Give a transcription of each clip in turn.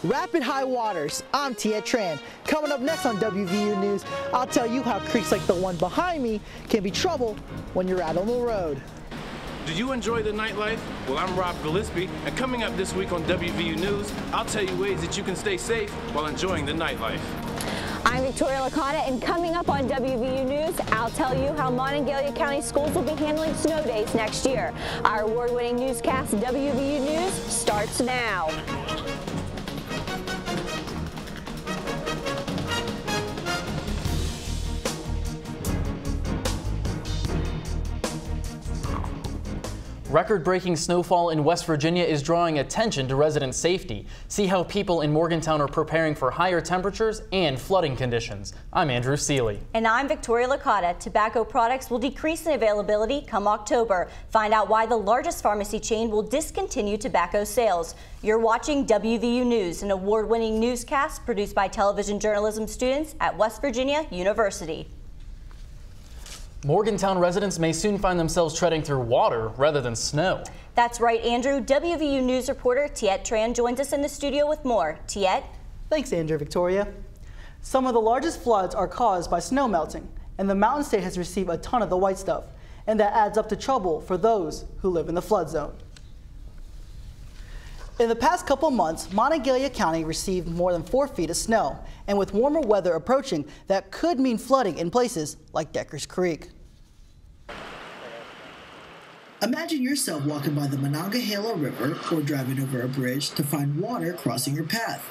Rapid high waters. I'm Tia Tran. Coming up next on WVU News, I'll tell you how creeks like the one behind me can be trouble when you're out on the road. Do you enjoy the nightlife? Well, I'm Rob Gillespie, and coming up this week on WVU News, I'll tell you ways that you can stay safe while enjoying the nightlife. I'm Victoria Licata, and coming up on WVU News, I'll tell you how Monongalia County schools will be handling snow days next year. Our award-winning newscast, WVU News, starts now. Record-breaking snowfall in West Virginia is drawing attention to resident safety. See how people in Morgantown are preparing for higher temperatures and flooding conditions. I'm Andrew Seeley. And I'm Victoria Licata. Tobacco products will decrease in availability come October. Find out why the largest pharmacy chain will discontinue tobacco sales. You're watching WVU News, an award-winning newscast produced by television journalism students at West Virginia University. Morgantown residents may soon find themselves treading through water rather than snow. That's right, Andrew. WVU News reporter Tiet Tran joins us in the studio with more. Tiet? Thanks, Andrew. Victoria. Some of the largest floods are caused by snow melting, and the Mountain State has received a ton of the white stuff, and that adds up to trouble for those who live in the flood zone. In the past couple months, Monongalia County received more than 4 feet of snow, and with warmer weather approaching, that could mean flooding in places like Deckers Creek. Imagine yourself walking by the Monongahela River or driving over a bridge to find water crossing your path.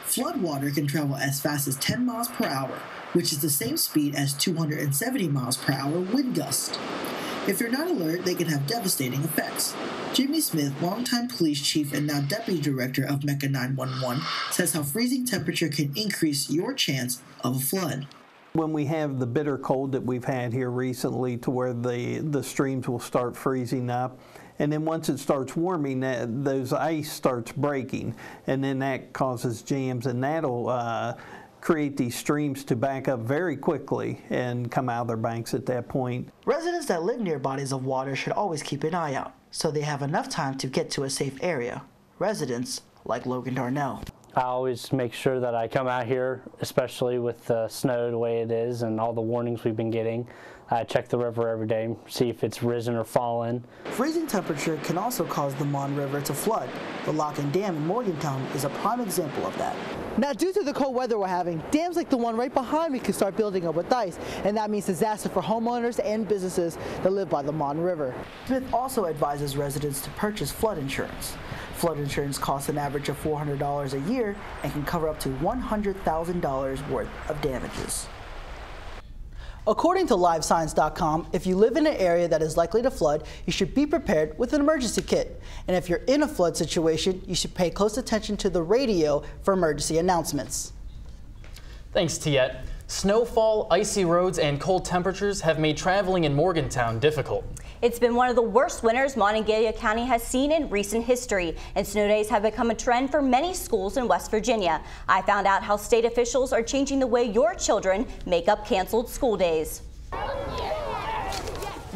Flood water can travel as fast as 10 miles per hour, which is the same speed as 270 miles per hour wind gusts. If you're not alert, they can have devastating effects. Jimmy Smith, longtime police chief and now deputy director of Mecca 911, says how freezing temperature can increase your chance of a flood. When we have the bitter cold that we've had here recently to where the streams will start freezing up, and then once it starts warming, those ice starts breaking, and then that causes jams, and that'll create these streams to back up very quickly and come out of their banks at that point. Residents that live near bodies of water should always keep an eye out so they have enough time to get to a safe area. Residents like Logan Darnell. I always make sure that I come out here, especially with the snow the way it is and all the warnings we've been getting. I check the river every day, see if it's risen or fallen. Freezing temperature can also cause the Mon River to flood. The Locken Dam in Morgantown is a prime example of that. Now, due to the cold weather we're having, dams like the one right behind me can start building up with ice, and that means disaster for homeowners and businesses that live by the Mon River. Smith also advises residents to purchase flood insurance. Flood insurance costs an average of $400 a year and can cover up to $100,000 worth of damages. According to LiveScience.com, if you live in an area that is likely to flood, you should be prepared with an emergency kit. And if you're in a flood situation, you should pay close attention to the radio for emergency announcements. Thanks, Tiet. Snowfall, icy roads, and cold temperatures have made traveling in Morgantown difficult. It's been one of the worst winters Monongalia County has seen in recent history, and snow days have become a trend for many schools in West Virginia. I found out how state officials are changing the way your children make up canceled school days.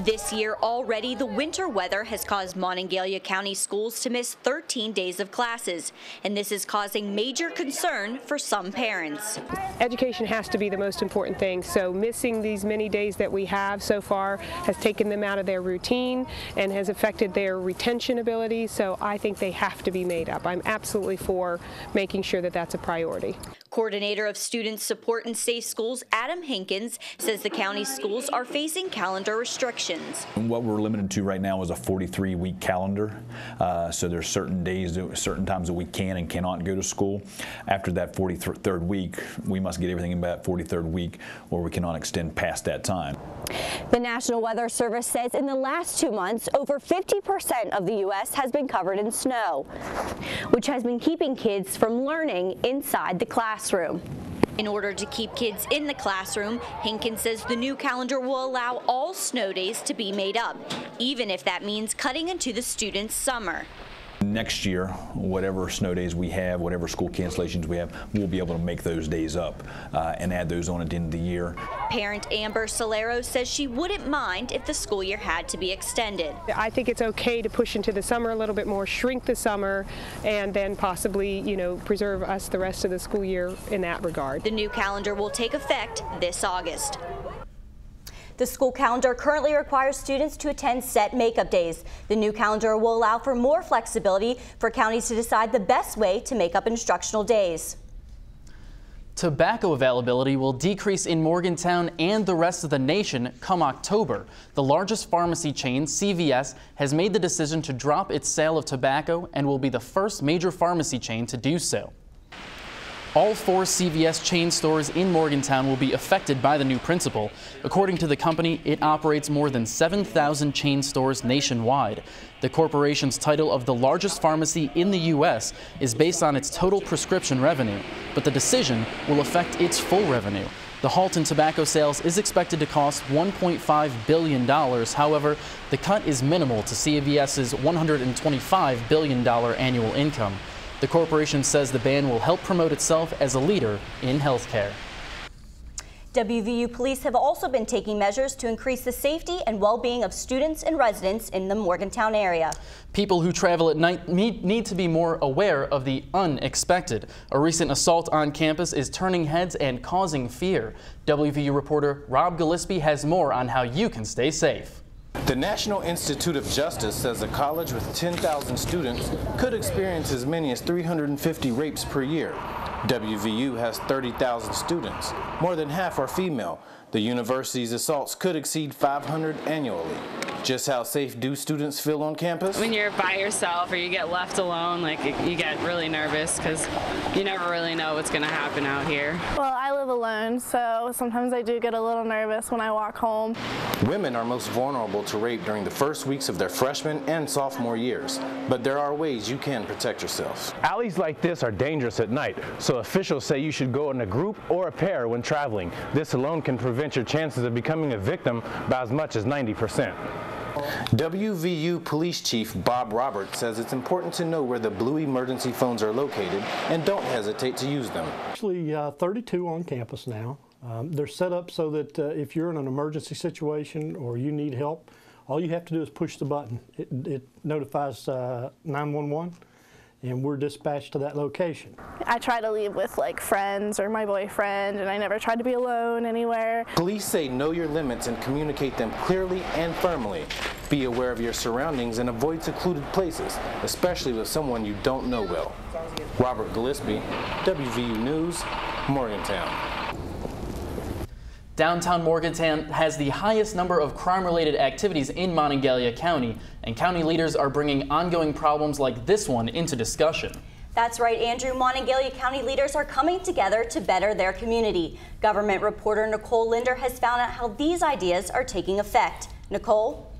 This year already, the winter weather has caused Monongalia County schools to miss 13 days of classes, and this is causing major concern for some parents. Education has to be the most important thing, so missing these many days that we have so far has taken them out of their routine and has affected their retention ability, so I think they have to be made up. I'm absolutely for making sure that that's a priority. Coordinator of Student Support and Safe Schools, Adam Hinkins, says the county's schools are facing calendar restrictions. What we're limited to right now is a 43-week calendar, so there's certain days, certain times that we can and cannot go to school. After that 43rd week, we must get everything in by that 43rd week, or we cannot extend past that time. The National Weather Service says in the last 2 months, over 50% of the U.S. has been covered in snow, which has been keeping kids from learning inside the classroom. In order to keep kids in the classroom, Hinkins says the new calendar will allow all snow days to be made up, even if that means cutting into the students' summer. next year, whatever snow days we have, whatever school cancellations we have, we'll be able to make those days up and add those on at the end of the year. Parent Amber Solero says she wouldn't mind if the school year had to be extended. I think it's okay to push into the summer a little bit more, shrink the summer, and then possibly, preserve us the rest of the school year in that regard. The new calendar will take effect this August. The school calendar currently requires students to attend set makeup days. The new calendar will allow for more flexibility for counties to decide the best way to make up instructional days. Tobacco availability will decrease in Morgantown and the rest of the nation come October. The largest pharmacy chain, CVS, has made the decision to drop its sale of tobacco and will be the first major pharmacy chain to do so. All 4 CVS chain stores in Morgantown will be affected by the new principle. According to the company, it operates more than 7,000 chain stores nationwide. The corporation's title of the largest pharmacy in the U.S. is based on its total prescription revenue, but the decision will affect its full revenue. The halt in tobacco sales is expected to cost $1.5 billion. However, the cut is minimal to CVS's $125 billion annual income. The corporation says the ban will help promote itself as a leader in healthcare. WVU police have also been taking measures to increase the safety and well-being of students and residents in the Morgantown area. People who travel at night need to be more aware of the unexpected. A recent assault on campus is turning heads and causing fear. WVU reporter Rob Gillespie has more on how you can stay safe. The National Institute of Justice says a college with 10,000 students could experience as many as 350 rapes per year. WVU has 30,000 students. More than half are female. The university's assaults could exceed 500 annually. Just how safe do students feel on campus? When you're by yourself or you get left alone, you get really nervous because you never really know what's going to happen out here. Well, I live alone, so sometimes I do get a little nervous when I walk home. Women are most vulnerable to rape during the first weeks of their freshman and sophomore years, but there are ways you can protect yourself. Alleys like this are dangerous at night, so officials say you should go in a group or a pair when traveling. This alone can prevent your chances of becoming a victim by as much as 90%. WVU Police Chief Bob Roberts says it's important to know where the Blue emergency phones are located and don't hesitate to use them. Actually, 32 on campus now. They're set up so that if you're in an emergency situation or you need help, all you have to do is push the button. It notifies 911. And we're dispatched to that location. I try to leave with friends or my boyfriend, and I never try to be alone anywhere. Police say know your limits and communicate them clearly and firmly. Be aware of your surroundings and avoid secluded places, especially with someone you don't know well. Robert Gillespie, WVU News, Morgantown. Downtown Morgantown has the highest number of crime-related activities in Monongalia County, and county leaders are bringing ongoing problems like this one into discussion. That's right, Andrew. Monongalia County leaders are coming together to better their community. Government reporter Nicole Linder has found out how these ideas are taking effect. Nicole?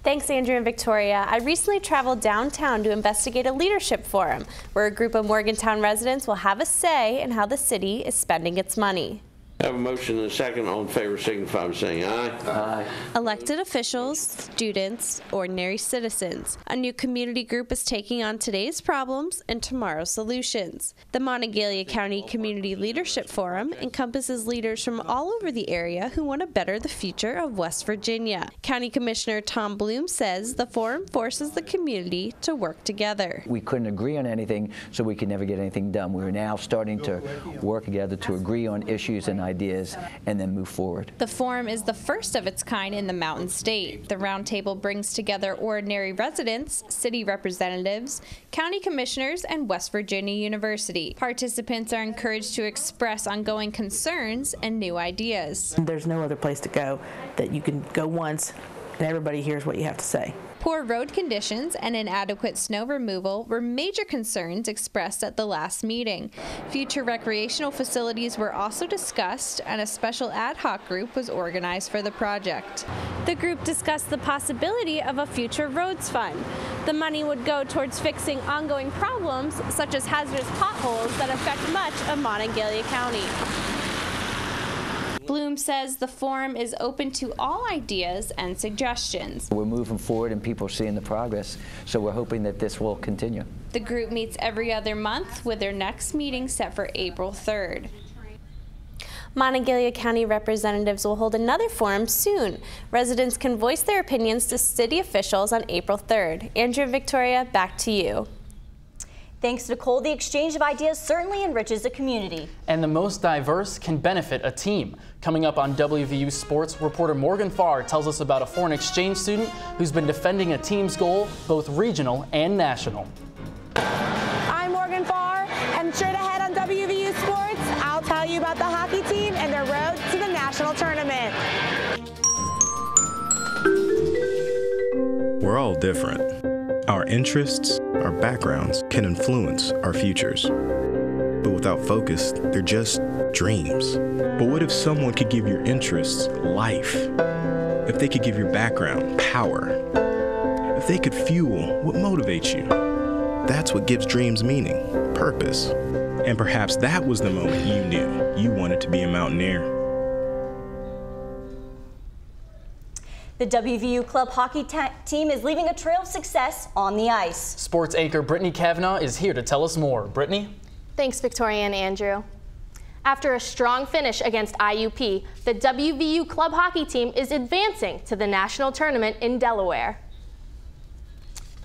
Thanks, Andrew and Victoria. I recently traveled downtown to investigate a leadership forum where a group of Morgantown residents will have a say in how the city is spending its money. I have a motion and a second. All in favor signify by saying aye. Aye. Elected officials, students, ordinary citizens. A new community group is taking on today's problems and tomorrow's solutions. The Monongalia County Community Leadership Forum encompasses leaders from all over the area who want to better the future of West Virginia. County Commissioner Tom Bloom says the forum forces the community to work together. We couldn't agree on anything, so we could never get anything done. We're now starting to work together to agree on issues and ideas and then move forward. The forum is the first of its kind in the Mountain State. The roundtable brings together ordinary residents, city representatives, county commissioners, and West Virginia University. Participants are encouraged to express ongoing concerns and new ideas. There's no other place to go that you can go once and everybody hears what you have to say. Poor road conditions and inadequate snow removal were major concerns expressed at the last meeting. Future recreational facilities were also discussed, and a special ad hoc group was organized for the project. The group discussed the possibility of a future roads fund. The money would go towards fixing ongoing problems such as hazardous potholes that affect much of Monongalia County. Bloom says the forum is open to all ideas and suggestions. We're moving forward and people are seeing the progress, so we're hoping that this will continue. The group meets every other month with their next meeting set for April 3rd. Monongalia County representatives will hold another forum soon. Residents can voice their opinions to city officials on April 3rd. Andrew and Victoria, back to you. Thanks, Nicole. The exchange of ideas certainly enriches a community. And the most diverse can benefit a team. Coming up on WVU Sports, reporter Morgan Farr tells us about a foreign exchange student who's been defending a team's goal, both regional and national. I'm Morgan Farr, and straight ahead on WVU Sports, I'll tell you about the hockey team and their road to the national tournament. We're all different. Our interests, our backgrounds can influence our futures. But without focus, they're just dreams. But what if someone could give your interests life? If they could give your background power? If they could fuel what motivates you? That's what gives dreams meaning, purpose. And perhaps that was the moment you knew you wanted to be a mountaineer. The WVU club hockey team is leaving a trail of success on the ice. Sports anchor Brittany Kavanaugh is here to tell us more. Brittany? Thanks, Victoria and Andrew. After a strong finish against IUP, the WVU club hockey team is advancing to the national tournament in Delaware.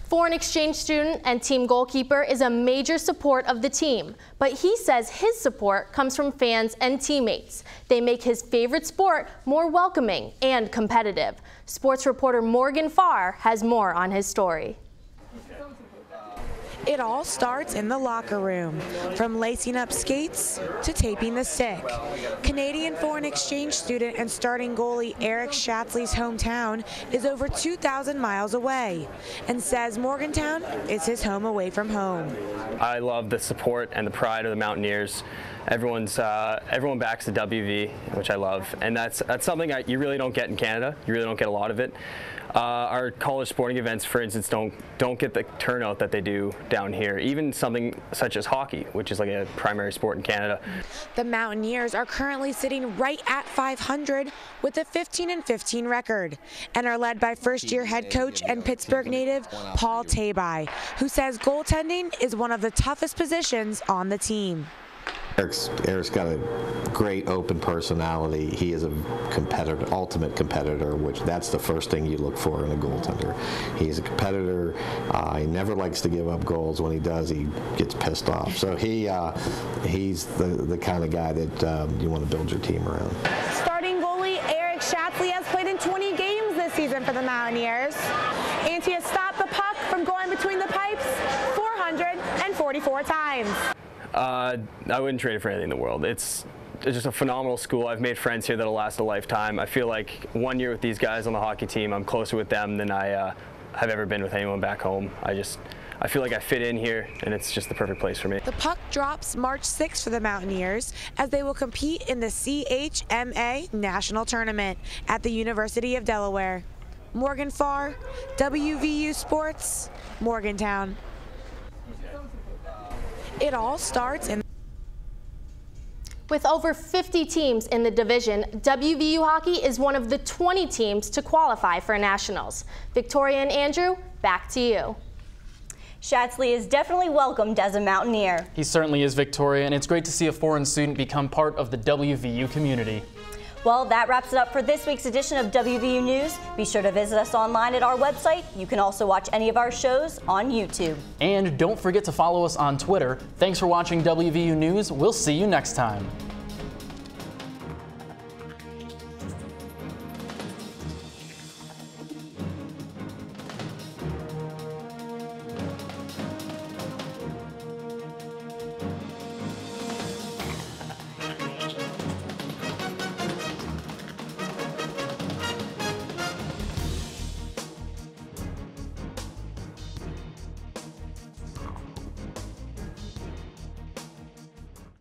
Foreign exchange student and team goalkeeper is a major support of the team, but he says his support comes from fans and teammates. They make his favorite sport more welcoming and competitive. Sports reporter Morgan Farr has more on his story. It all starts in the locker room, from lacing up skates to taping the stick. Canadian foreign exchange student and starting goalie Eric Schatzley's hometown is over 2,000 miles away and says Morgantown is his home away from home. I love the support and the pride of the Mountaineers. Everyone backs the WV, which I love, and that's something you really don't get in Canada. You really don't get a lot of it. Our college sporting events, for instance, don't get the turnout that they do down here. Even something such as hockey, which is like a primary sport in Canada. The Mountaineers are currently sitting right at 500 with a 15-15 record and are led by first-year head coach and Pittsburgh native Paul Tabai, who says goaltending is one of the toughest positions on the team. Eric's got a great open personality. He is a competitor, ultimate competitor, which that's the first thing you look for in a goaltender. He's a competitor. He never likes to give up goals. When he does, he gets pissed off. So he's the kind of guy that you want to build your team around. Starting goalie Eric Schatzley has played in 20 games this season for the Mountaineers, and he has stopped the puck from going between the pipes 444 times. I wouldn't trade it for anything in the world. It's just a phenomenal school. I've made friends here that'll last a lifetime. I feel like 1 year with these guys on the hockey team, I'm closer with them than I have ever been with anyone back home. I feel like I fit in here, and it's just the perfect place for me. The puck drops March 6th for the Mountaineers as they will compete in the CHMA National Tournament at the University of Delaware. Morgan Farr, WVU Sports, Morgantown. It all starts in. With over 50 teams in the division, WVU hockey is one of the 20 teams to qualify for nationals. Victoria and Andrew, back to you. Schatzley is definitely welcomed as a Mountaineer. He certainly is, Victoria, and it's great to see a foreign student become part of the WVU community. Well, that wraps it up for this week's edition of WVU News. Be sure to visit us online at our website. You can also watch any of our shows on YouTube. And don't forget to follow us on Twitter. Thanks for watching WVU News. We'll see you next time.